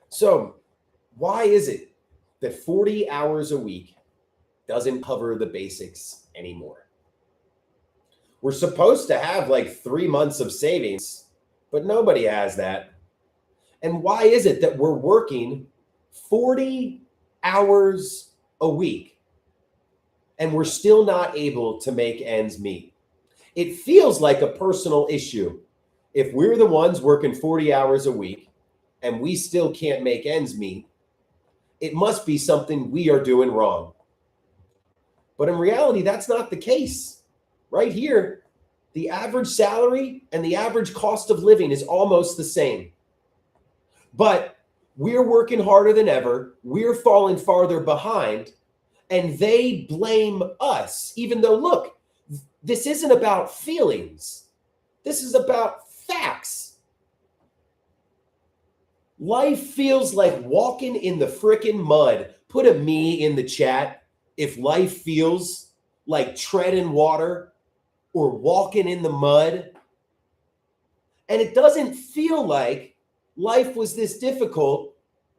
So, why is it that 40 hours a week doesn't cover the basics anymore? We're supposed to have like 3 months of savings, but nobody has that. And why is it that we're working 40 hours a week and we're still not able to make ends meet? It feels like a personal issue. If we're the ones working 40 hours a week and we still can't make ends meet, it must be something we are doing wrong. But in reality, that's not the case. Right here, the average salary and the average cost of living is almost the same. But we're working harder than ever. We're falling farther behind, and they blame us, even though, look, this isn't about feelings. This is about facts. Life feels like walking in the frickin' mud. Put a me in the chat if life feels like treading water or walking in the mud. And it doesn't feel like life was this difficult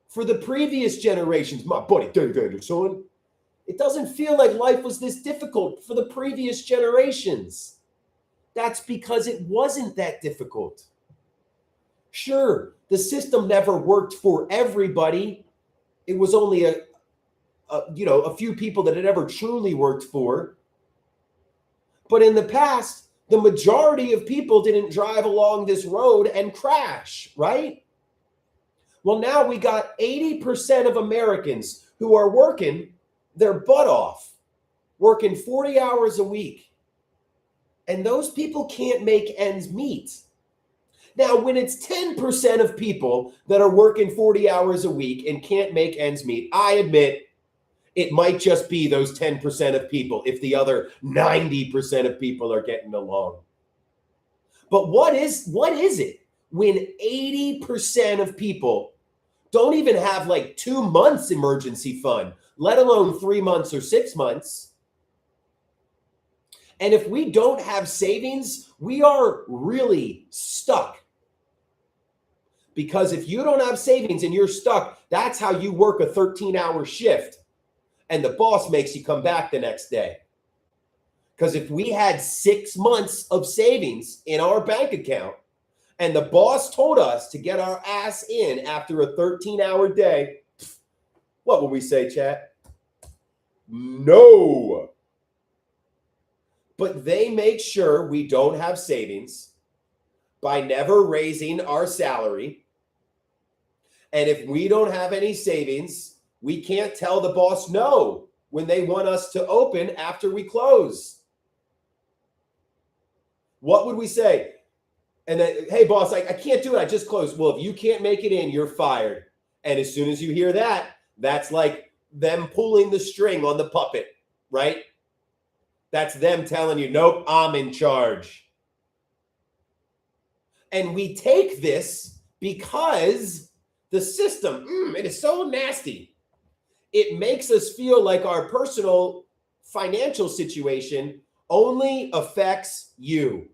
for the previous generations. My buddy Dave Anderson. It doesn't feel like life was this difficult for the previous generations. That's because it wasn't that difficult. Sure, the system never worked for everybody. It was only a few people that it ever truly worked for. But in the past, the majority of people didn't drive along this road and crash, right? Well, now we got 80% of Americans who are working their butt off, working 40 hours a week. And those people can't make ends meet. Now, when it's 10% of people that are working 40 hours a week and can't make ends meet, I admit it might just be those 10% of people if the other 90% of people are getting along. But what is it when 80% of people don't even have like 2 months emergency fund, let alone 3 months or 6 months? And if we don't have savings, we are really stuck. Because if you don't have savings and you're stuck, that's how you work a 13-hour shift and the boss makes you come back the next day. Because if we had 6 months of savings in our bank account and the boss told us to get our ass in after a 13-hour day, what would we say, chat? No. But they make sure we don't have savings by never raising our salary. And if we don't have any savings, we can't tell the boss no when they want us to open after we close. What would we say? And then, hey, boss, I can't do it. I just closed. Well, if you can't make it in, you're fired. And as soon as you hear that, that's like them pulling the string on the puppet, right? That's them telling you, nope, I'm in charge. And we take this because the system, it is so nasty. It makes us feel like our personal financial situation only affects you.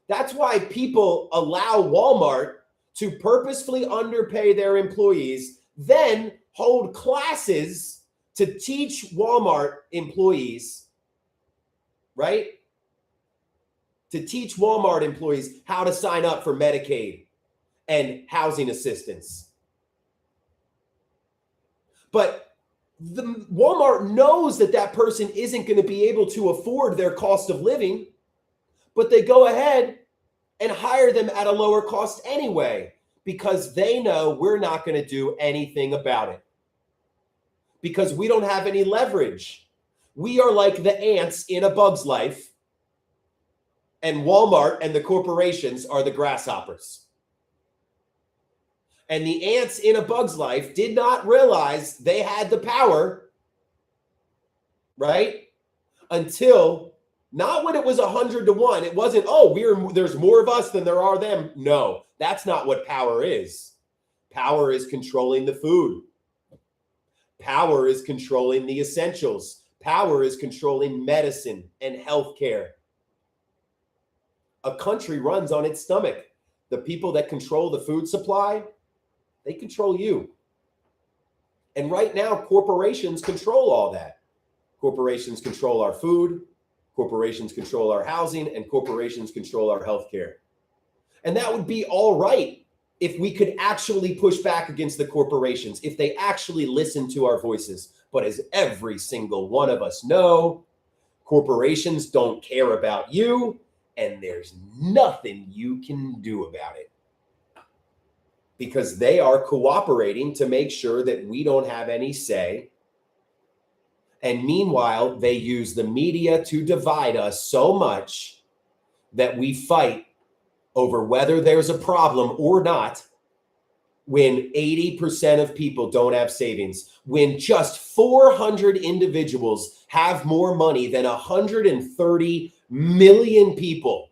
That's why people allow Walmart to purposefully underpay their employees, then hold classes to teach Walmart employees, right? To teach Walmart employees how to sign up for Medicaid and housing assistance. But the Walmart knows that person isn't going to be able to afford their cost of living, but they go ahead and hire them at a lower cost anyway, because they know we're not going to do anything about it. Because we don't have any leverage. We are like the ants in A Bug's Life, and Walmart and the corporations are the grasshoppers. And the ants in A Bug's Life did not realize they had the power, right? Until, not when it was 100-1. It wasn't, there's more of us than there are them. No, that's not what power is. Power is controlling the food. Power is controlling the essentials. Power is controlling medicine and healthcare. A country runs on its stomach. The people that control the food supply, they control you. And right now, corporations control all that. Corporations control our food, corporations control our housing, and corporations control our healthcare. And that would be all right if we could actually push back against the corporations, if they actually listen to our voices. But as every single one of us know, corporations don't care about you, and there's nothing you can do about it. Because they are cooperating to make sure that we don't have any say. And meanwhile, they use the media to divide us so much that we fight over whether there's a problem or not when 80% of people don't have savings, when just 400 individuals have more money than 130 million people.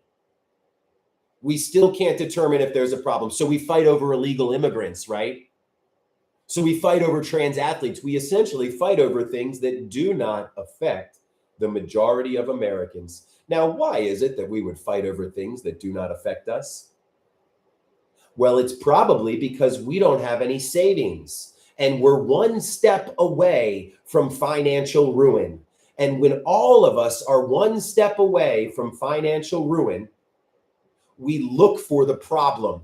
We still can't determine if there's a problem. So we fight over illegal immigrants, right? So we fight over trans athletes. We essentially fight over things that do not affect the majority of Americans. Now, why is it that we would fight over things that do not affect us? Well, it's probably because we don't have any savings and we're one step away from financial ruin. And when all of us are one step away from financial ruin, we look for the problem.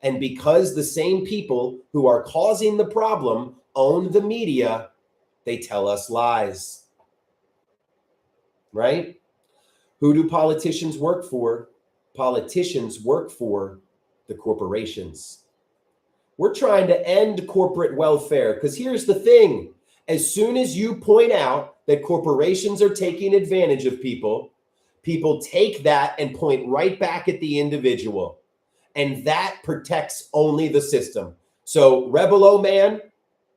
And because the same people who are causing the problem own the media, they tell us lies. Right? Who do politicians work for? Politicians work for the corporations. We're trying to end corporate welfare because here's the thing. As soon as you point out that corporations are taking advantage of people, people take that and point right back at the individual. And that protects only the system. So Rebel O Man,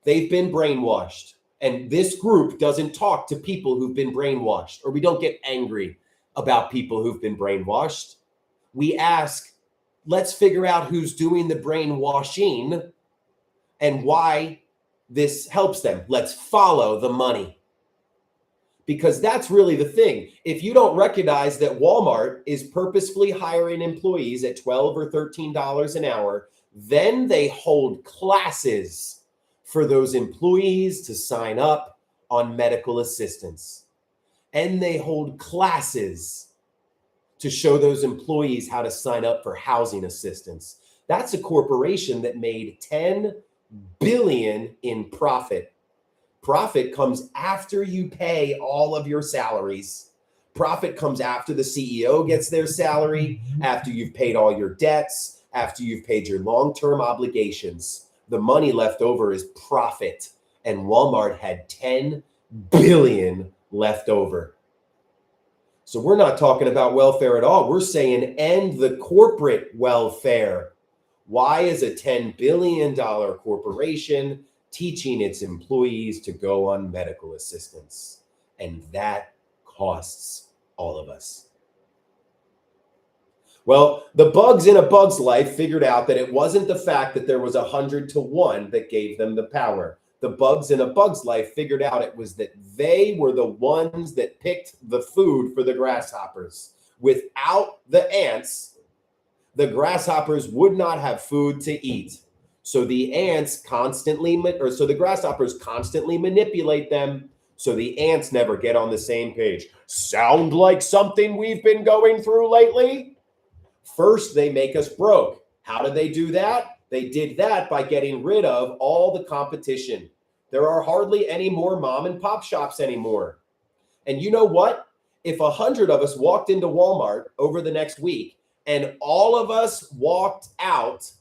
they've been brainwashed. And this group doesn't talk to people who've been brainwashed, or we don't get angry about people who've been brainwashed. We ask, let's figure out who's doing the brainwashing and why this helps them. Let's follow the money. Because that's really the thing. If you don't recognize that Walmart is purposefully hiring employees at $12 or $13 an hour, then they hold classes for those employees to sign up on medical assistance. And they hold classes to show those employees how to sign up for housing assistance. That's a corporation that made $10 billion in profit. Profit comes after you pay all of your salaries. Profit comes after the CEO gets their salary, after you've paid all your debts, after you've paid your long-term obligations. The money left over is profit. And Walmart had $10 billion left over. So we're not talking about welfare at all. We're saying end the corporate welfare. Why is a $10 billion corporation teaching its employees to go on medical assistance? And that costs all of us. Well, the bugs in A Bug's Life figured out that it wasn't the fact that there was 100 to 1 that gave them the power. The bugs in A Bug's Life figured out it was that they were the ones that picked the food for the grasshoppers. Without the ants, the grasshoppers would not have food to eat. So the grasshoppers constantly manipulate them. So the ants never get on the same page. Sound like something we've been going through lately? First, they make us broke. How did they do that? They did that by getting rid of all the competition. There are hardly any more mom and pop shops anymore. And you know what? If 100 of us walked into Walmart over the next week and all of us walked out,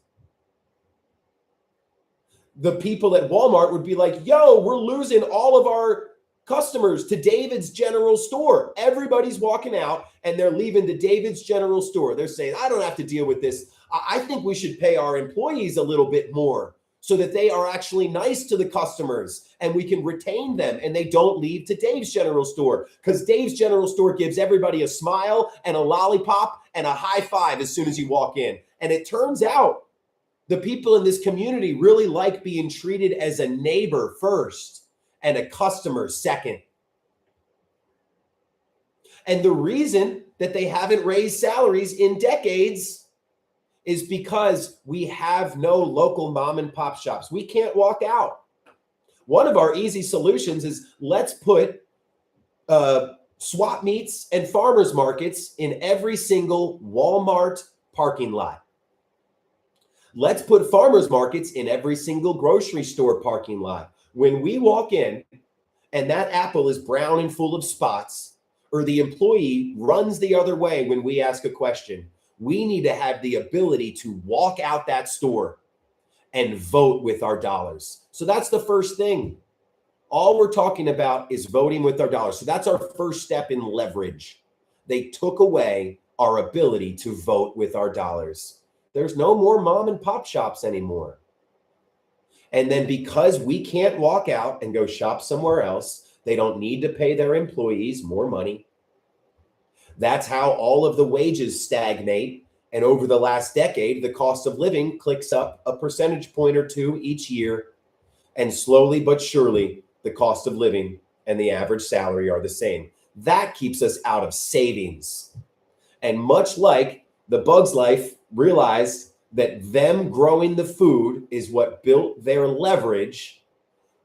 the people at Walmart would be like, yo, we're losing all of our customers to David's General Store. Everybody's walking out and they're leaving to David's General Store. They're saying, I don't have to deal with this. I think we should pay our employees a little bit more so that they are actually nice to the customers and we can retain them and they don't leave to Dave's General Store, because Dave's General Store gives everybody a smile and a lollipop and a high five as soon as you walk in. And it turns out the people in this community really like being treated as a neighbor first and a customer second. And the reason that they haven't raised salaries in decades is because we have no local mom and pop shops. We can't walk out. One of our easy solutions is let's put swap meets and farmers markets in every single Walmart parking lot. Let's put farmers markets in every single grocery store parking lot. When we walk in and that apple is brown and full of spots, or the employee runs the other way when we ask a question, we need to have the ability to walk out that store and vote with our dollars. So that's the first thing. All we're talking about is voting with our dollars. So that's our first step in leverage. They took away our ability to vote with our dollars. There's no more mom and pop shops anymore. And then because we can't walk out and go shop somewhere else, they don't need to pay their employees more money. That's how all of the wages stagnate. And over the last decade, the cost of living clicks up a percentage point or two each year. And slowly but surely, the cost of living and the average salary are the same. That keeps us out of savings. And much like the Bugs Life realized that them growing the food is what built their leverage,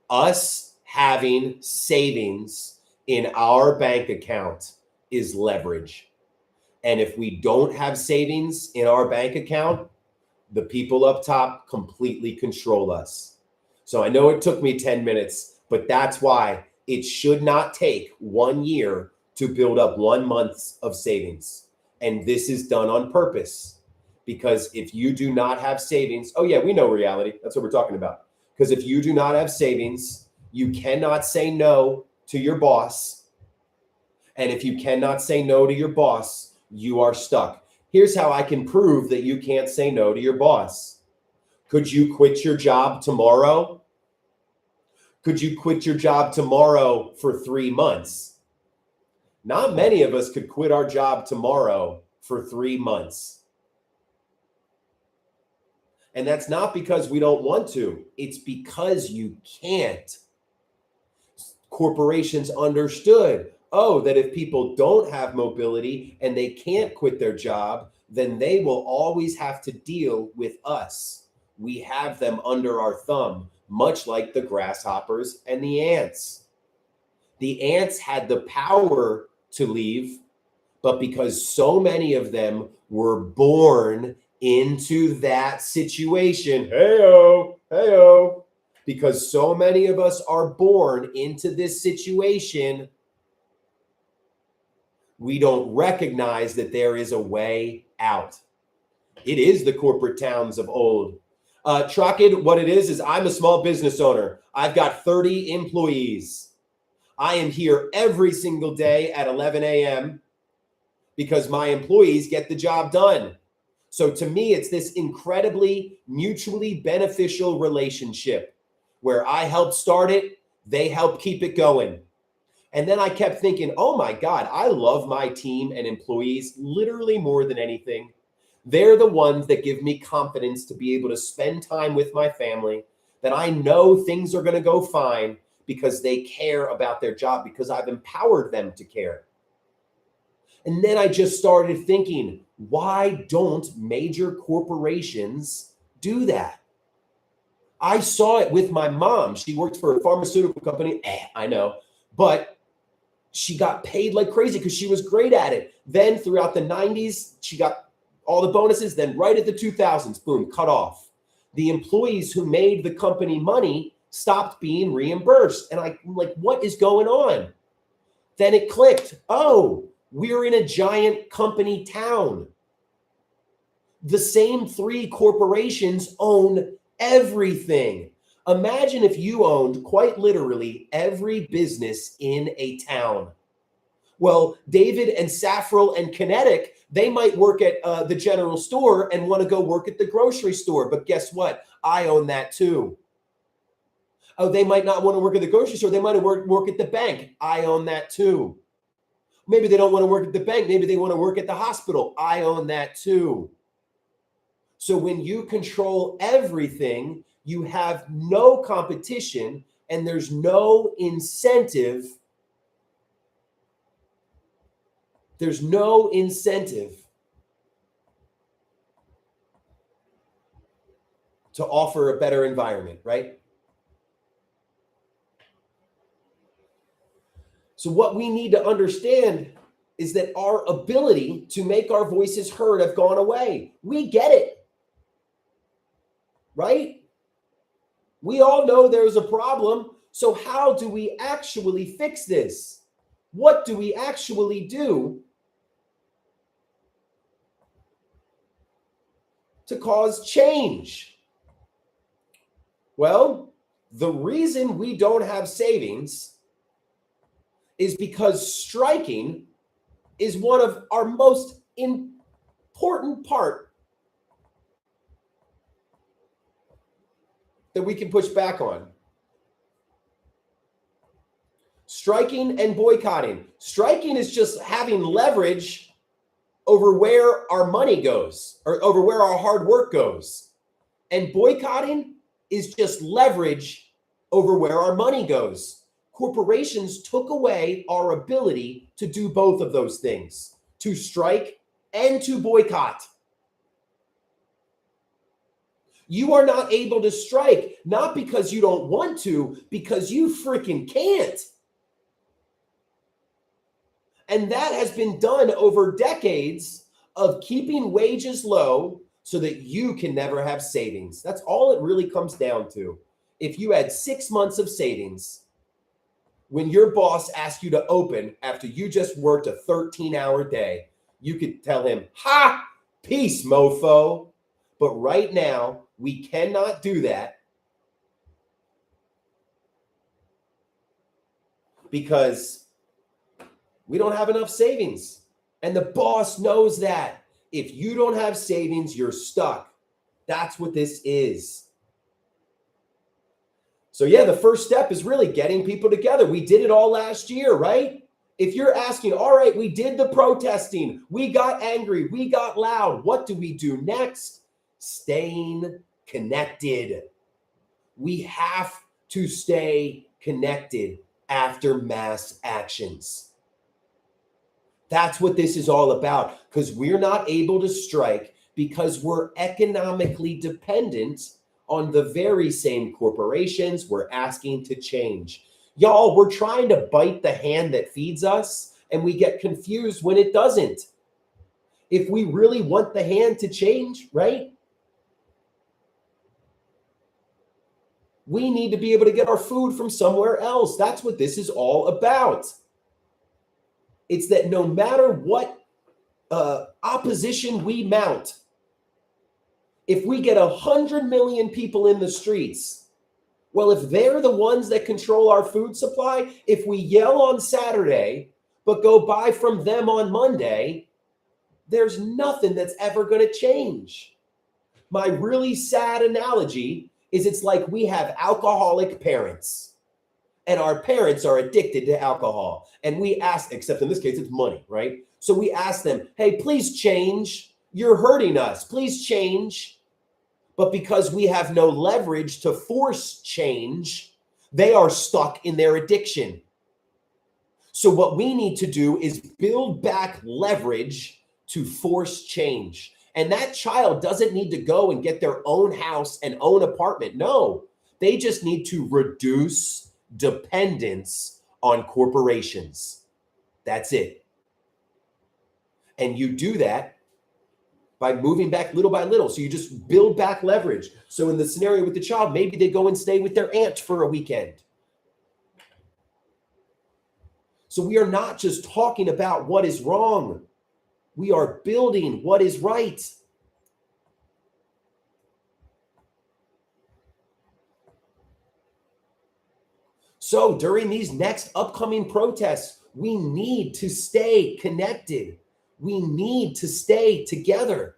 us having savings in our bank account is leverage. And if we don't have savings in our bank account, the people up top completely control us. So I know it took me 10 minutes, but that's why it should not take 1 year to build up 1 month of savings. And this is done on purpose, because if you do not have savings, oh yeah, we know reality. That's what we're talking about. Because if you do not have savings, you cannot say no to your boss. And if you cannot say no to your boss, you are stuck. Here's how I can prove that you can't say no to your boss. Could you quit your job tomorrow? Could you quit your job tomorrow for 3 months? Not many of us could quit our job tomorrow for 3 months. And that's not because we don't want to. It's because you can't. Corporations understood, that if people don't have mobility and they can't quit their job, then they will always have to deal with us. We have them under our thumb, much like the grasshoppers and the ants. The ants had the power to leave, but because so many of them were born into that situation, because so many of us are born into this situation, we don't recognize that there is a way out. It is the corporate towns of old. Trokid, what it is I'm a small business owner. I've got 30 employees. I am here every single day at 11 a.m. because my employees get the job done. So to me, it's this incredibly mutually beneficial relationship where I help start it, they help keep it going. And then I kept thinking, oh my God, I love my team and employees literally more than anything. They're the ones that give me confidence to be able to spend time with my family, that I know things are going to go fine because they care about their job, because I've empowered them to care. And then I just started thinking, why don't major corporations do that? I saw it with my mom. She worked for a pharmaceutical company. I know, but she got paid like crazy because she was great at it. Then throughout the 90s, she got all the bonuses. Then right at the 2000s, boom, cut off. The employees who made the company money stopped being reimbursed. And I'm like, what is going on? Then it clicked. Oh, we're in a giant company town. The same 3 corporations own everything. Imagine if you owned quite literally every business in a town. Well, David and Safrel and Kinetic, they might work at the general store and want to go work at the grocery store. But guess what? I own that too. Oh, they might not want to work at the grocery store. They might work at the bank. I own that too. Maybe they don't want to work at the bank. Maybe they want to work at the hospital. I own that too. So when you control everything, you have no competition and there's no incentive. There's no incentive to offer a better environment, right? So what we need to understand is that our ability to make our voices heard have gone away. We get it, right? We all know there's a problem. So how do we actually fix this? What do we actually do to cause change? Well, the reason we don't have savings is because striking is one of our most important part that we can push back on. Striking and boycotting. Striking is just having leverage over where our money goes or over where our hard work goes. And boycotting is just leverage over where our money goes. Corporations took away our ability to do both of those things, to strike and to boycott. You are not able to strike, not because you don't want to, because you freaking can't. And that has been done over decades of keeping wages low so that you can never have savings. That's all it really comes down to. If you had 6 months of savings, when your boss asked you to open after you just worked a 13-hour day, you could tell him, "Ha! Peace, mofo." But right now, we cannot do that because we don't have enough savings. And the boss knows that. If you don't have savings, you're stuck. That's what this is. So yeah, the first step is really getting people together. We did it all last year, right? If you're asking, all right, we did the protesting, we got angry, we got loud. What do we do next? Staying connected. We have to stay connected after mass actions. That's what this is all about, because we're not able to strike because we're economically dependent on the very same corporations we're asking to change. Y'all, we're trying to bite the hand that feeds us, and we get confused when it doesn't. If we really want the hand to change, right? We need to be able to get our food from somewhere else. That's what this is all about. It's that no matter what opposition we mount, if we get 100 million people in the streets, well, if they're the ones that control our food supply, if we yell on Saturday, but go buy from them on Monday, there's nothing that's ever going to change. My really sad analogy is it's like we have alcoholic parents, and our parents are addicted to alcohol. And we ask, except in this case, it's money, right? So we ask them, hey, please change. You're hurting us. Please change. But because we have no leverage to force change, they are stuck in their addiction. So what we need to do is build back leverage to force change. And that child doesn't need to go and get their own house and own apartment. No, they just need to reduce dependence on corporations. That's it. And you do that by moving back little by little. So you just build back leverage. So in the scenario with the child, maybe they go and stay with their aunt for a weekend. So we are not just talking about what is wrong. We are building what is right. So during these next upcoming protests, we need to stay connected. We need to stay together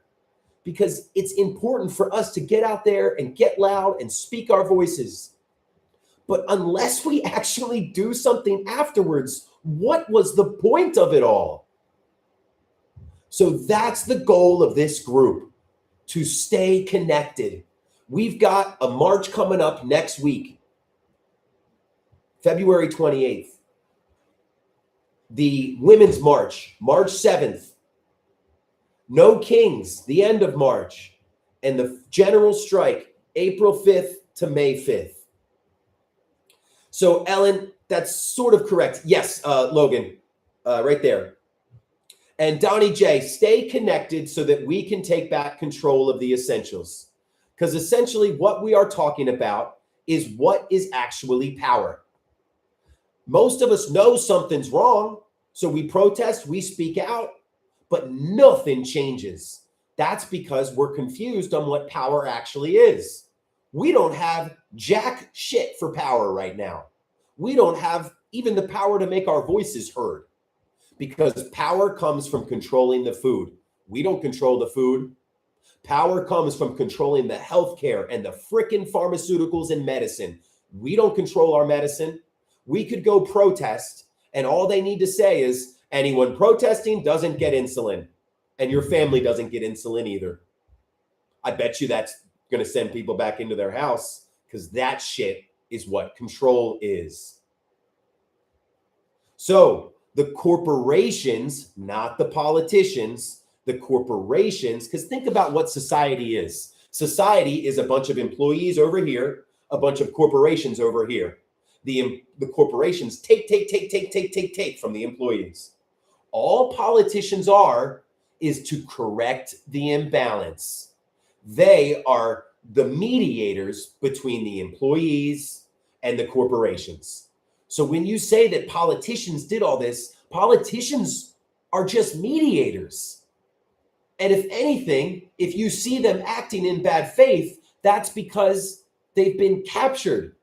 because it's important for us to get out there and get loud and speak our voices. But unless we actually do something afterwards, what was the point of it all? So that's the goal of this group, to stay connected. We've got a march coming up next week, February 28th. The Women's March, March 7th. No Kings, the end of March. And the general strike, April 5th to May 5th. So, Ellen, That's sort of correct. Yes, Logan, right there. And Donnie J, stay connected so that we can take back control of the essentials. Because essentially, what we are talking about is what is actually power. Most of us know something's wrong, so we protest, we speak out, but nothing changes. That's because we're confused on what power actually is. We don't have jack shit for power right now. We don't have even the power to make our voices heard because power comes from controlling the food. We don't control the food. Power comes from controlling the healthcare and the frickin' pharmaceuticals and medicine. We don't control our medicine. We could go protest, and all they need to say is anyone protesting doesn't get insulin, and your family doesn't get insulin either. I bet you that's going to send people back into their house because that shit is what control is. So the corporations, not the politicians, the corporations, because think about what society is. Society is a bunch of employees over here, a bunch of corporations over here. The corporations take from the employees. All politicians are is to correct the imbalance. They are the mediators between the employees and the corporations. So when you say that politicians did all this, politicians are just mediators. And if anything, if you see them acting in bad faith, that's because they've been captured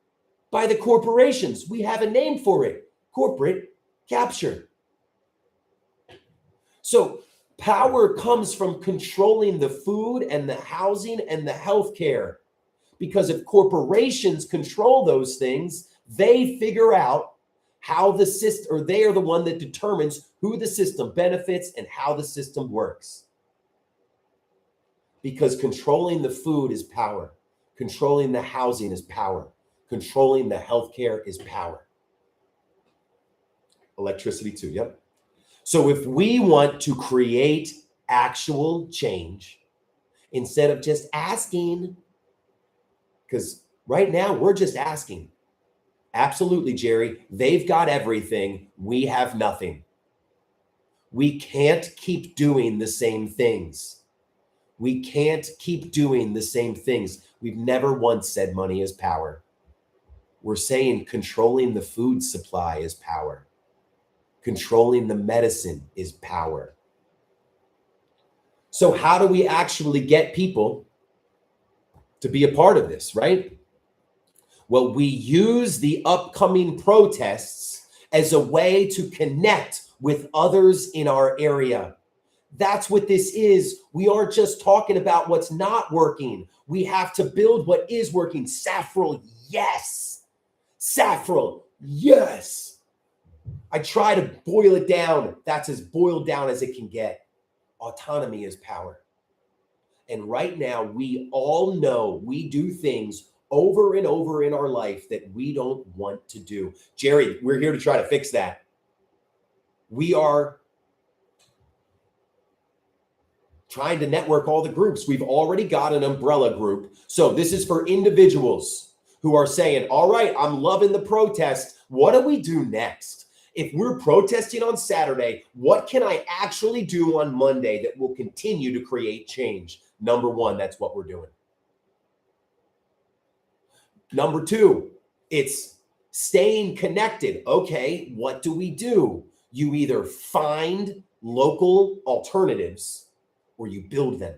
by the corporations. We have a name for it, corporate capture. So power comes from controlling the food and the housing and the healthcare. Because if corporations control those things, they figure out how the system, or they are the one that determines who the system benefits and how the system works. Because controlling the food is power. Controlling the housing is power. Controlling the healthcare is power. Electricity too, yep. So if we want to create actual change, instead of just asking, because right now we're just asking. Absolutely, Jerry. They've got everything. We have nothing. We can't keep doing the same things. We can't keep doing the same things. We've never once said money is power. We're saying controlling the food supply is power. Controlling the medicine is power. So how do we actually get people to be a part of this, right? Well, we use the upcoming protests as a way to connect with others in our area. That's what this is. We aren't just talking about what's not working. We have to build what is working. Safril, yes. Safril, yes. I try to boil it down. That's as boiled down as it can get. Autonomy is power. And right now, we all know we do things over and over in our life that we don't want to do. Jerry, we're here to try to fix that. We are trying to network all the groups. We've already got an umbrella group. So this is for individuals who are saying, all right, I'm loving the protest. What do we do next? If we're protesting on Saturday, what can I actually do on Monday that will continue to create change? Number one, that's what we're doing. Number two, it's staying connected. Okay, what do? You either find local alternatives or you build them.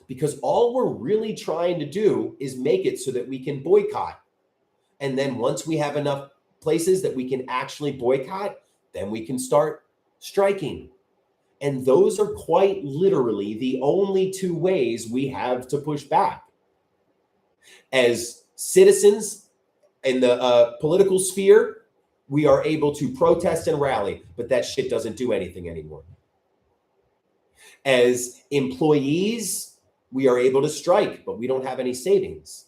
Because all we're really trying to do is make it so that we can boycott. And then once we have enough places that we can actually boycott, then we can start striking. And those are quite literally the only two ways we have to push back. As citizens in the political sphere, we are able to protest and rally, but that shit doesn't do anything anymore. As employees, we are able to strike, but we don't have any savings.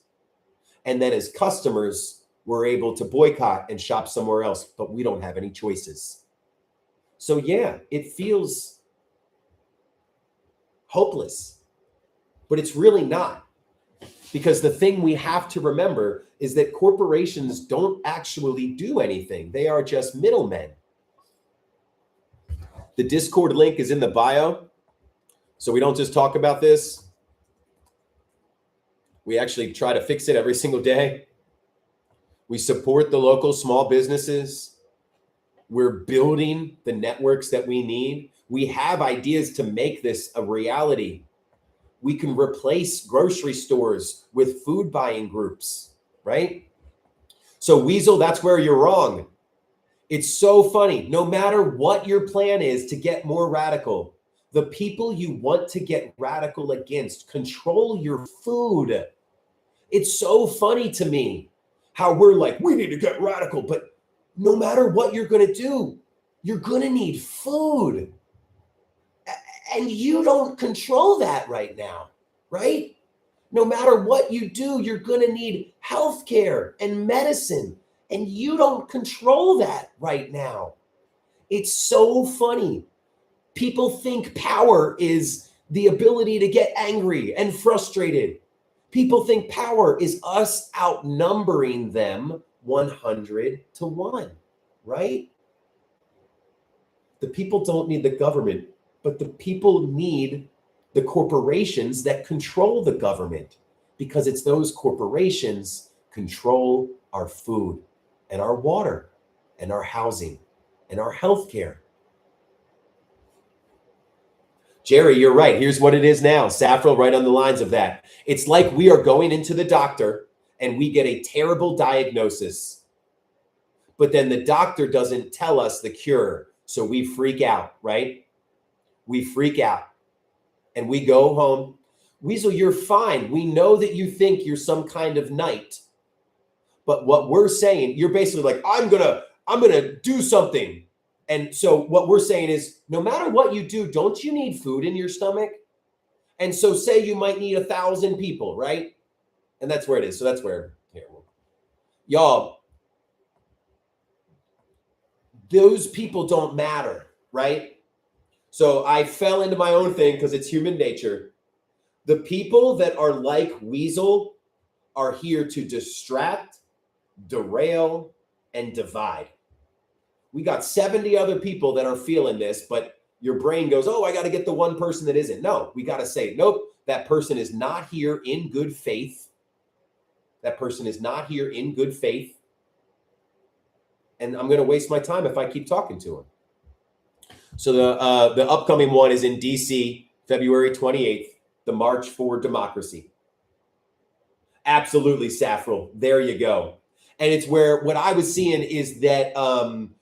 And then as customers, we're able to boycott and shop somewhere else, but we don't have any choices. So yeah, it feels hopeless, but it's really not. Because the thing we have to remember is that corporations don't actually do anything. They are just middlemen. The Discord link is in the bio. So we don't just talk about this. We actually try to fix it every single day. We support the local small businesses. We're building the networks that we need. We have ideas to make this a reality. We can replace grocery stores with food buying groups, right? So Weasel, that's where you're wrong. It's so funny. No matter what your plan is to get more radical, the people you want to get radical against control your food. It's so funny to me how we're like, we need to get radical, but no matter what you're going to do, you're going to need food. And you don't control that right now, right? No matter what you do, you're going to need healthcare and medicine, and you don't control that right now. It's so funny. People think power is the ability to get angry and frustrated. People think power is us outnumbering them 100-1, right? The people don't need the government, but the people need the corporations that control the government, because it's those corporations control our food and our water and our housing and our healthcare. Jerry, you're right. Here's what it is now. Safril, right on the lines of that. It's like we are going into the doctor and we get a terrible diagnosis, but then the doctor doesn't tell us the cure. So we freak out, right? We freak out and we go home. Weasel, you're fine. We know that you think you're some kind of knight, but what we're saying, you're basically like, I'm gonna do something. And so what we're saying is, no matter what you do, don't you need food in your stomach? And so say you might need 1,000 people, right? And that's where it is. So that's where, y'all, those people don't matter, right? So I fell into my own thing because it's human nature. The people that are like Weasel are here to distract, derail, and divide. We got 70 other people that are feeling this, but your brain goes, oh, I got to get the one person that isn't. No, we got to say, nope, that person is not here in good faith. That person is not here in good faith. And I'm going to waste my time if I keep talking to him. So the upcoming one is in DC, February 28th, the March for Democracy. Absolutely, Safril. There you go. And it's where what I was seeing is that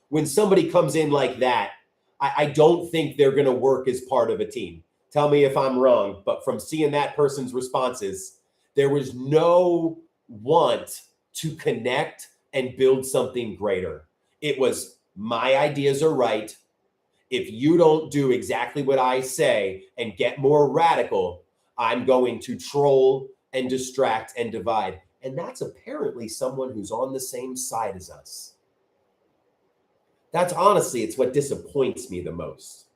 when somebody comes in like that, I don't think they're going to work as part of a team. Tell me if I'm wrong, but from seeing that person's responses, there was no want to connect and build something greater. It was, my ideas are right. If you don't do exactly what I say and get more radical, I'm going to troll and distract and divide. And that's apparently someone who's on the same side as us. That's honestly, it's what disappoints me the most.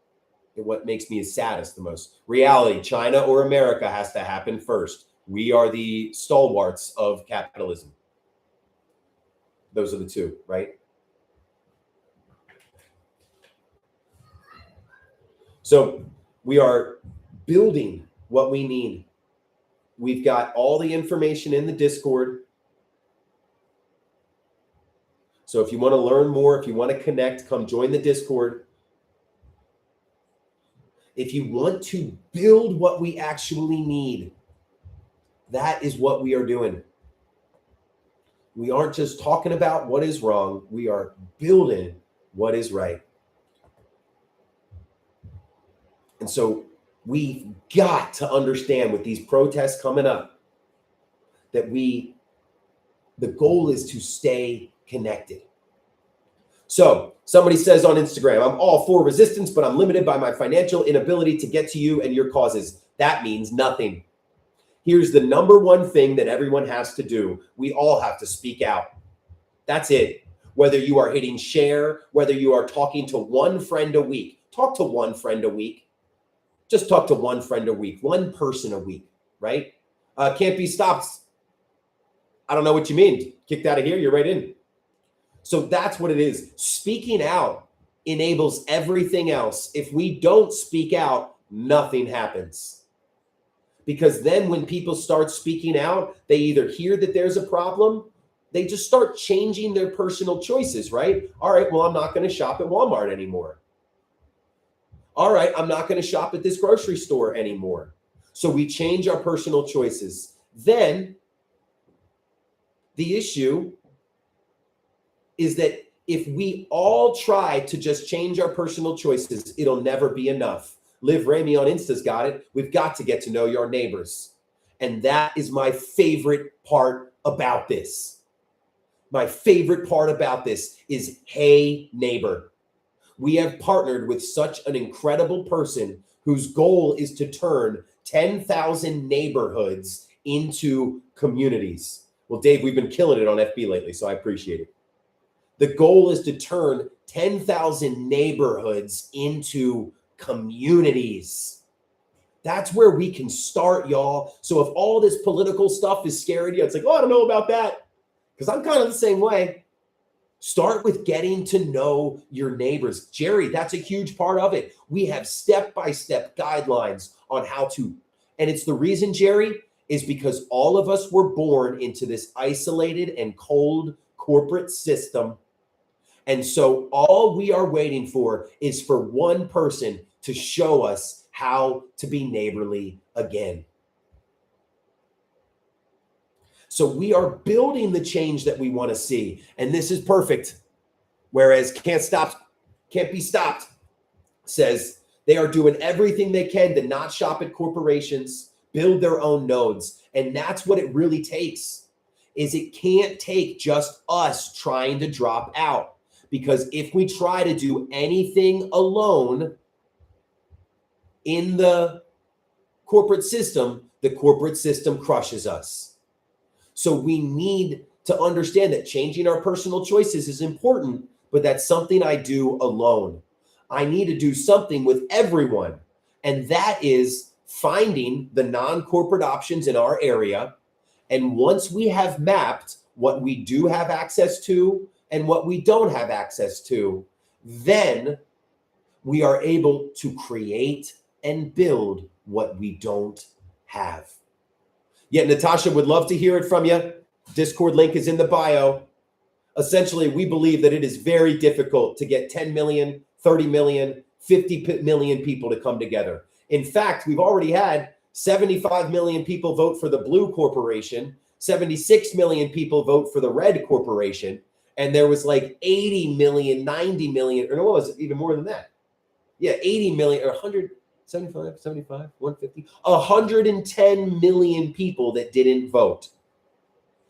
And what makes me saddest the most. Reality, China or America has to happen first. We are the stalwarts of capitalism. Those are the two, right? So we are building what we need. We've got all the information in the Discord. So if you want to learn more, if you want to connect, come join the Discord. If you want to build what we actually need, that is what we are doing. We aren't just talking about what is wrong. We are building what is right. And so we've got to understand with these protests coming up that the goal is to stay connected. So somebody says on Instagram, I'm all for resistance, but I'm limited by my financial inability to get to you and your causes. That means nothing. Here's the number one thing that everyone has to do. We all have to speak out. That's it. Whether you are hitting share, whether you are talking to one friend a week, talk to one friend a week. Just talk to one friend a week, one person a week, right? Can't be stopped. I don't know what you mean. Kicked out of here, you're right in. So that's what it is. Speaking out enables everything else. If we don't speak out, nothing happens. Because then when people start speaking out, they either hear that there's a problem, they just start changing their personal choices, right? All right, well, I'm not going to shop at Walmart anymore. All right, I'm not going to shop at this grocery store anymore. So we change our personal choices. Then the issue is that if we all try to just change our personal choices, it'll never be enough. Liv Ramey on Insta's got it. We've got to get to know your neighbors. And that is my favorite part about this. My favorite part about this is, hey, neighbor. We have partnered with such an incredible person whose goal is to turn 10,000 neighborhoods into communities. Well, Dave, we've been killing it on FB lately, so I appreciate it. The goal is to turn 10,000 neighborhoods into communities. That's where we can start, y'all. So if all this political stuff is scaring you, it's like, oh, I don't know about that. Because I'm kind of the same way. Start with getting to know your neighbors. Jerry, that's a huge part of it. We have step-by-step guidelines on how to. And it's the reason, Jerry, is because all of us were born into this isolated and cold corporate system. And so all we are waiting for is for one person to show us how to be neighborly again. So we are building the change that we want to see. And this is perfect. Whereas Can't Be Stopped says they are doing everything they can to not shop at corporations, build their own nodes. And that's what it really takes. Is it can't take just us trying to drop out. Because if we try to do anything alone in the corporate system crushes us. So we need to understand that changing our personal choices is important, but that's something I do alone. I need to do something with everyone. And that is finding the non-corporate options in our area. And once we have mapped what we do have access to and what we don't have access to, then we are able to create and build what we don't have. Yeah, Natasha, would love to hear it from you. Discord link is in the bio. Essentially, we believe that it is very difficult to get 10 million, 30 million, 50 million people to come together. In fact, we've already had 75 million people vote for the blue corporation, 76 million people vote for the red corporation, and there was like 80 million, 90 million, or no, what was it? Even more than that. Yeah, 80 million or 175, 75, 150, 110 million people that didn't vote.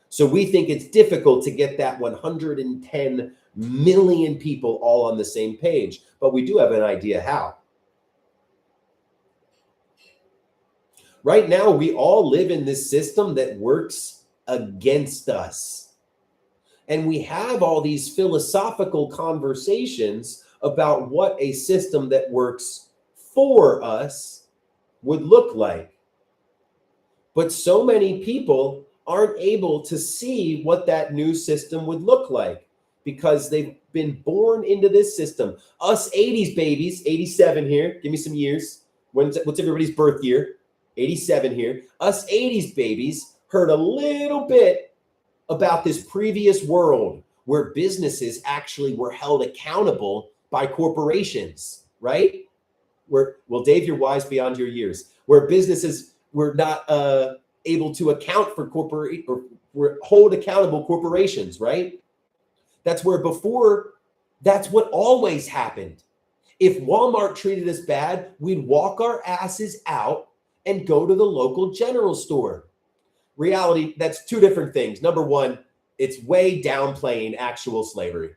So we think it's difficult to get that 110 million people all on the same page, but we do have an idea how. Right now, we all live in this system that works against us. And we have all these philosophical conversations about what a system that works for us would look like. But so many people aren't able to see what that new system would look like because they've been born into this system. Us 80s babies, 87 here, give me some years. What's everybody's birth year? 87 here. Us 80s babies heard a little bit about this previous world where businesses actually were held accountable by corporations, right? Well, Dave, you're wise beyond your years. Where businesses were not able to account for hold accountable corporations, right? That's where before, that's what always happened. If Walmart treated us bad, we'd walk our asses out and go to the local general store. Reality, that's two different things. Number one, it's way downplaying actual slavery.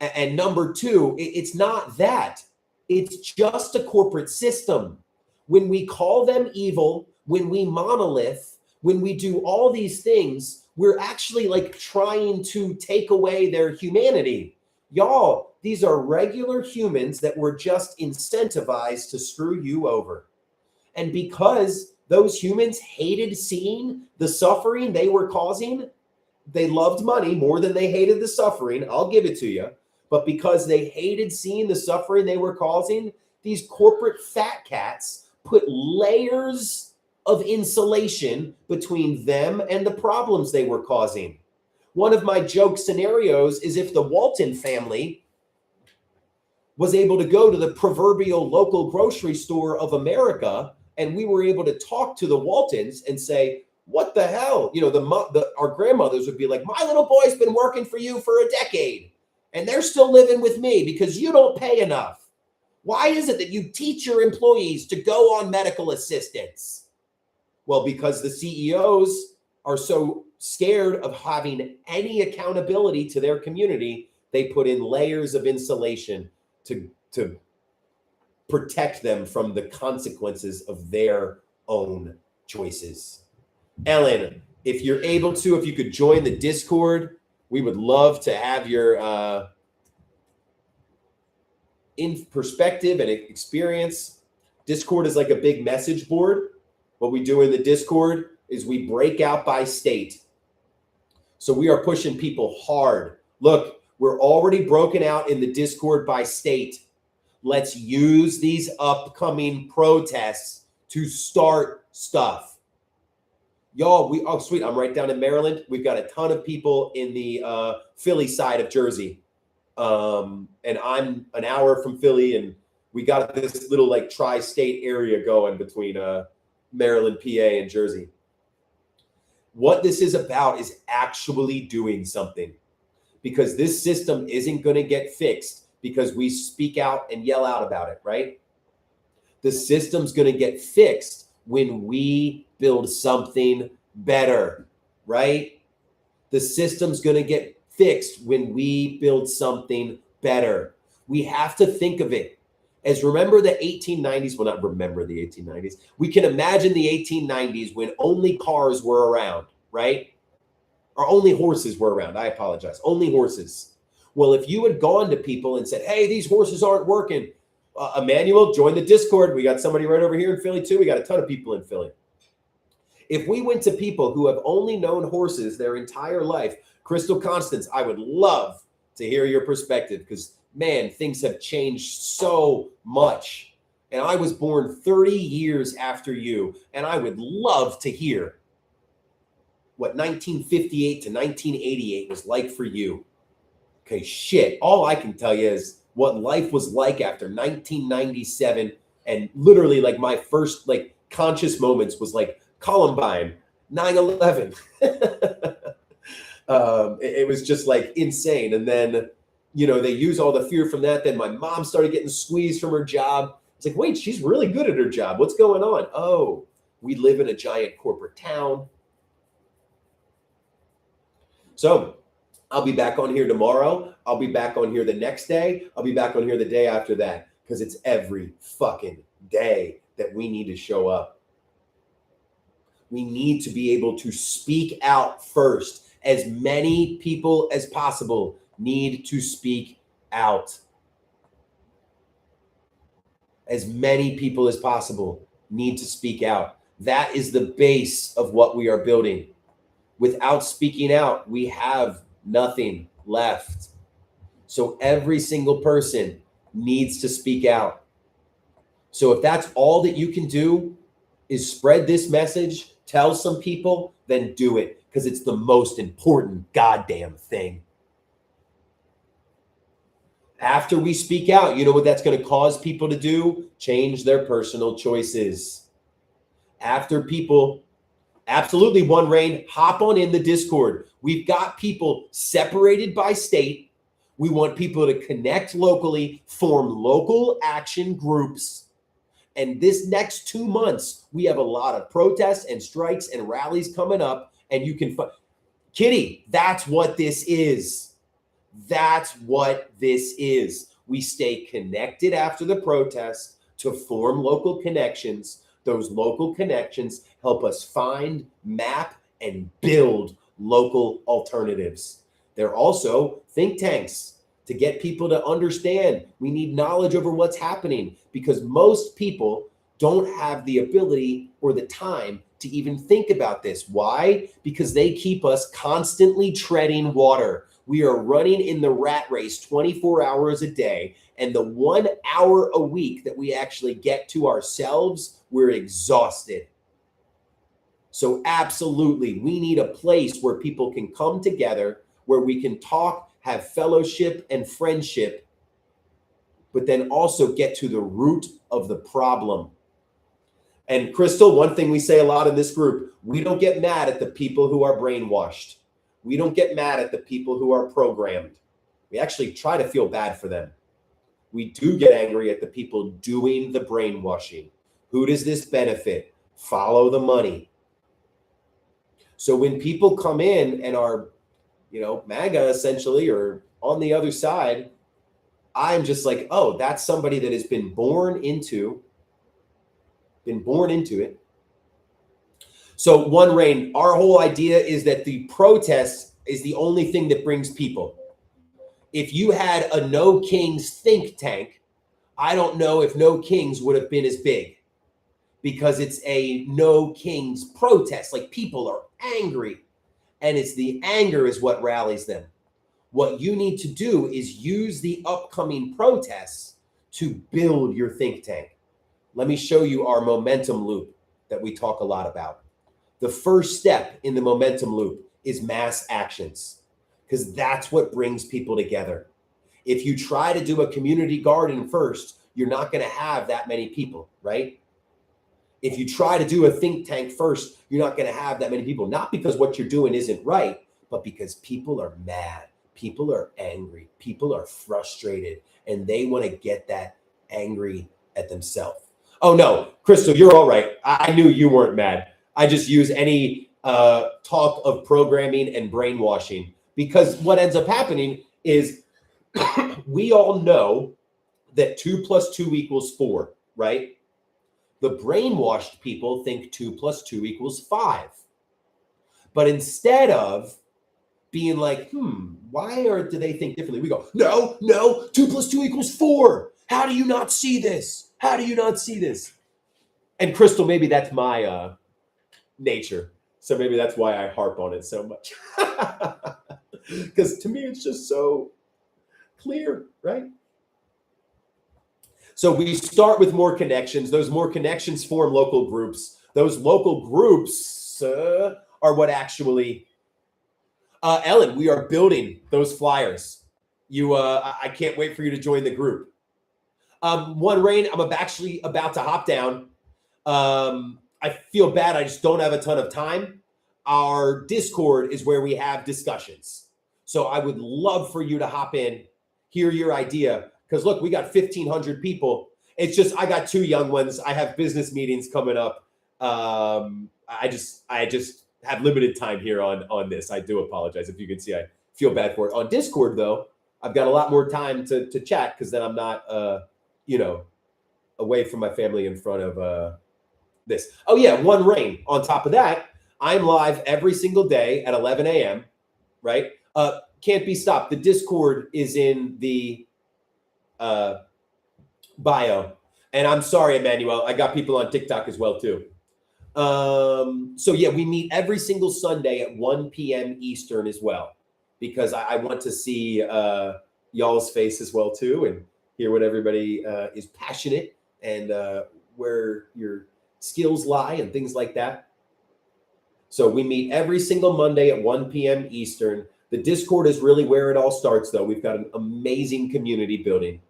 And number two, it's not that. It's just a corporate system. When we call them evil, when we monolith, when we do all these things, we're actually like trying to take away their humanity. Y'all, these are regular humans that were just incentivized to screw you over. And because those humans hated seeing the suffering they were causing, they loved money more than they hated the suffering. I'll give it to you. But because they hated seeing the suffering they were causing, these corporate fat cats put layers of insulation between them and the problems they were causing. One of my joke scenarios is if the Walton family was able to go to the proverbial local grocery store of America, and we were able to talk to the Waltons and say, what the hell? You know, our grandmothers would be like, my little boy's been working for you for a decade, and they're still living with me because you don't pay enough. Why is it that you teach your employees to go on medical assistance? Well, because the CEOs are so scared of having any accountability to their community, they put in layers of insulation to protect them from the consequences of their own choices. Ellen, if you're able to, if you could join the Discord, we would love to have your in perspective and experience. Discord is like a big message board. What we do in the Discord is we break out by state. So we are pushing people hard. Look, we're already broken out in the Discord by state. Let's use these upcoming protests to start stuff. Y'all, oh, sweet. I'm right down in Maryland. We've got a ton of people in the Philly side of Jersey. And I'm an hour from Philly, and we got this little like tri-state area going between Maryland, PA, and Jersey. What this is about is actually doing something, because this system isn't going to get fixed because we speak out and yell out about it, right? The system's going to get fixed when we build something better, right? The system's going to get fixed when we build something better. We have to think of it as, remember the 1890s? Well, not remember the 1890s. We can imagine the 1890s when only cars were around, right? Or only horses were around. I apologize. Only horses. Well, if you had gone to people and said, hey, these horses aren't working, Emmanuel, join the Discord. We got somebody right over here in Philly too. We got a ton of people in Philly. If we went to people who have only known horses their entire life, Crystal Constance, I would love to hear your perspective, because, man, things have changed so much. And I was born 30 years after you, and I would love to hear what 1958 to 1988 was like for you. Okay, shit. All I can tell you is what life was like after 1997, and literally like my first like conscious moments was like Columbine, 9/11. It was just like insane. And then, you know, they use all the fear from that. Then my mom started getting squeezed from her job. It's like, wait, she's really good at her job. What's going on? Oh, we live in a giant corporate town. So I'll be back on here tomorrow. I'll be back on here the next day. I'll be back on here the day after that, because it's every fucking day that we need to show up. We need to be able to speak out first. As many people as possible need to speak out. As many people as possible need to speak out. That is the base of what we are building. Without speaking out, we have nothing left. So every single person needs to speak out. So if that's all that you can do is spread this message, tell some people, then do it, because it's the most important goddamn thing. After we speak out, you know what that's going to cause people to do? Change their personal choices. After people, absolutely, One Rain, hop on in the Discord. We've got people separated by state. We want people to connect locally, form local action groups. And this next 2 months, we have a lot of protests and strikes and rallies coming up. And you can, Kitty, that's what this is. That's what this is. We stay connected after the protest to form local connections. Those local connections help us find, map, and build local alternatives. They're also think tanks to get people to understand. We need knowledge over what's happening, because most people don't have the ability or the time to even think about this. Why? Because they keep us constantly treading water. We are running in the rat race 24 hours a day. And the 1 hour a week that we actually get to ourselves, we're exhausted. So absolutely, we need a place where people can come together, where we can talk, have fellowship and friendship, but then also get to the root of the problem. And Crystal, one thing we say a lot in this group, we don't get mad at the people who are brainwashed. We don't get mad at the people who are programmed. We actually try to feel bad for them. We do get angry at the people doing the brainwashing. Who does this benefit? Follow the money. So when people come in and are, MAGA essentially, or on the other side, I'm just like, oh, that's somebody that has been born into it. So One Rain, our whole idea is that the protest is the only thing that brings people. If you had a No Kings think tank, I don't know if No Kings would have been as big, because it's a No Kings protest. Like, people are angry, and it's the anger is what rallies them. What you need to do is use the upcoming protests to build your think tank. Let me show you our momentum loop that we talk a lot about. The first step in the momentum loop is mass actions, because that's what brings people together. If you try to do a community garden first, you're not going to have that many people, right? If you try to do a think tank first, you're not going to have that many people, not because what you're doing isn't right, but because people are mad, people are angry, people are frustrated, and they want to get that angry at themselves. Oh no, Crystal, you're all right. I knew you weren't mad. I just use any talk of programming and brainwashing, because what ends up happening is we all know that 2 + 2 = 4, right? The brainwashed people think 2 + 2 = 5. But instead of being like, do they think differently? We go, no, 2 + 2 = 4. How do you not see this? How do you not see this? And Crystal, maybe that's my nature. So maybe that's why I harp on it so much. Because to me, it's just so clear, right? So we start with more connections. Those more connections form local groups. Those local groups are what actually, Ellen, we are building those flyers. I can't wait for you to join the group. One Rain, I'm actually about to hop down. I feel bad. I just don't have a ton of time. Our Discord is where we have discussions. So I would love for you to hop in, hear your idea. Because look, we got 1,500 people. It's just, I got 2 young ones. I have business meetings coming up. I just have limited time here on this. I do apologize. If you can see, I feel bad for it. On Discord, though, I've got a lot more time to chat, because then I'm not, away from my family in front of this. Oh yeah, One Rain. On top of that, I'm live every single day at 11 a.m., right? Can't be stopped. The Discord is in the bio. And I'm sorry, Emmanuel, I got people on TikTok as well too. So yeah, we meet every single Sunday at 1 p.m. Eastern as well, because I want to see y'all's face as well too, and hear what everybody is passionate and where your skills lie and things like that. So we meet every single Monday at 1 p.m. Eastern. The Discord is really where it all starts, though. We've got an amazing community building.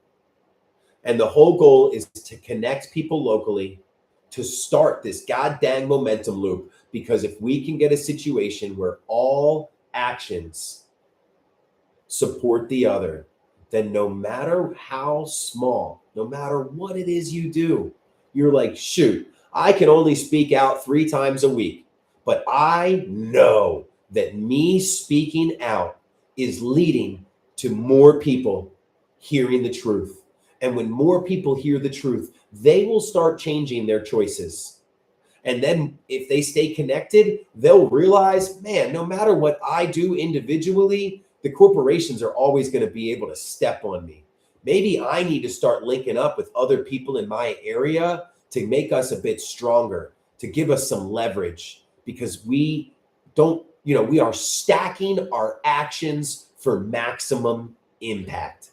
And the whole goal is to connect people locally, to start this goddamn momentum loop. Because if we can get a situation where all actions support the other, then no matter how small, no matter what it is you do, you're like, shoot, I can only speak out 3 times a week. But I know that me speaking out is leading to more people hearing the truth. And when more people hear the truth, they will start changing their choices. And then if they stay connected, they'll realize, man, no matter what I do individually, the corporations are always going to be able to step on me. Maybe I need to start linking up with other people in my area to make us a bit stronger, to give us some leverage, because we don't, we are stacking our actions for maximum impact.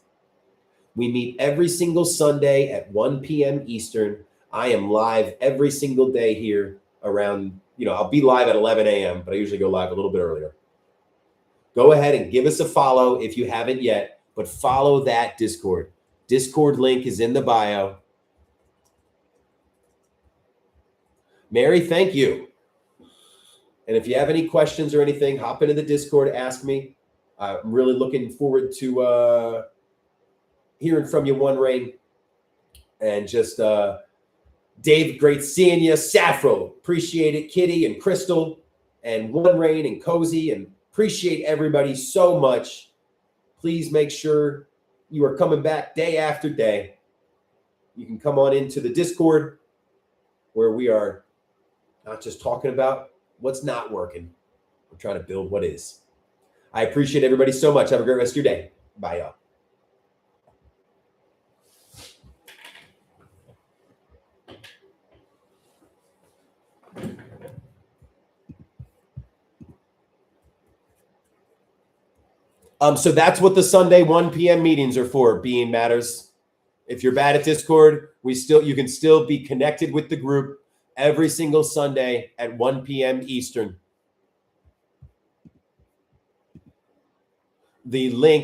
We meet every single Sunday at 1 p.m. Eastern. I am live every single day here around, I'll be live at 11 a.m., but I usually go live a little bit earlier. Go ahead and give us a follow if you haven't yet, but follow that Discord. Discord link is in the bio. Mary, thank you. And if you have any questions or anything, hop into the Discord, ask me. I'm really looking forward to hearing from you, One Rain. And just Dave, great seeing you. Safro, appreciate it. Kitty and Crystal and One Rain and Cozy, and appreciate everybody so much. Please make sure you are coming back day after day. You can come on into the Discord where we are not just talking about what's not working. We're trying to build what is. I appreciate everybody so much. Have a great rest of your day. Bye, y'all. So that's what the Sunday 1 p.m. meetings are for, Being Matters. If you're bad at Discord, you can still be connected with the group every single Sunday at 1 p.m. Eastern. The link